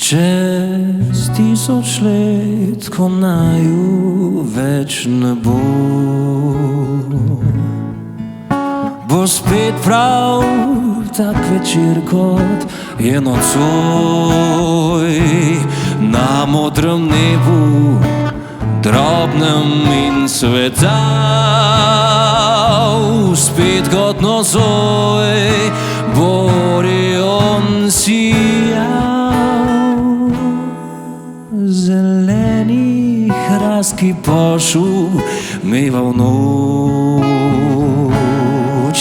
Čez 1000 let, ko naju več ne bo, bo spet prav tak večer, kot je nocoj na modrem nebu, drobnem in svetav. Spet kot nocoj bo Orion sijal. Zeleni hrast, ki pošumeva v noč,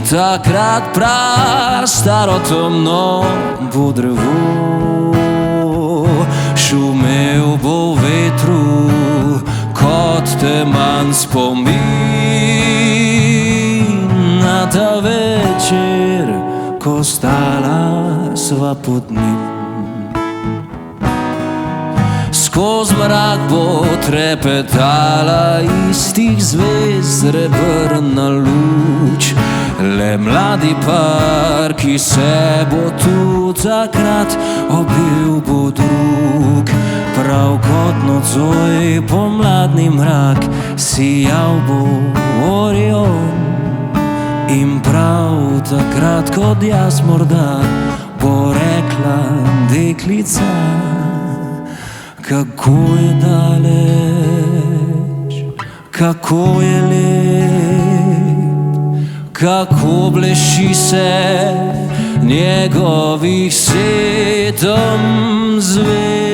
takrat prastaro temno bo drevo. Šumel bo v vetru kot teman spomin na ta večer, ko stala sva pod njim. Skoz mrak bo trepetala istih zvezd srebrna luč. Le mladi par, ki se bo tu takrat objel, bo drug. Prav kot nocoj pomladni mrak sijal bo Orion. In prav takrat kot jaz morda bo rekla deklica, kako je daleč, kako je lep, kako bleši se njegovih 7 zvezd.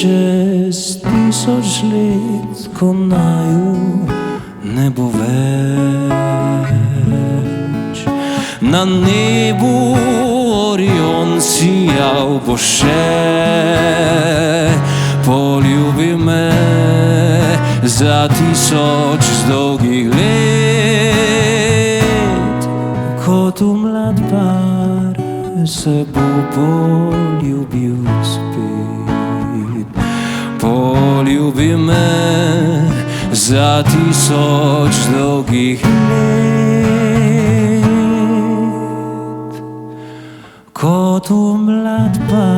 Čez 1000 let, ko naju ne bo več, na nebu Orion sijal bo še. Poljubi me za 1000 dolgih let, kot v mlad par se bo poljubil spet. Poljubi me za 1000 dolgih let, kot v mlad par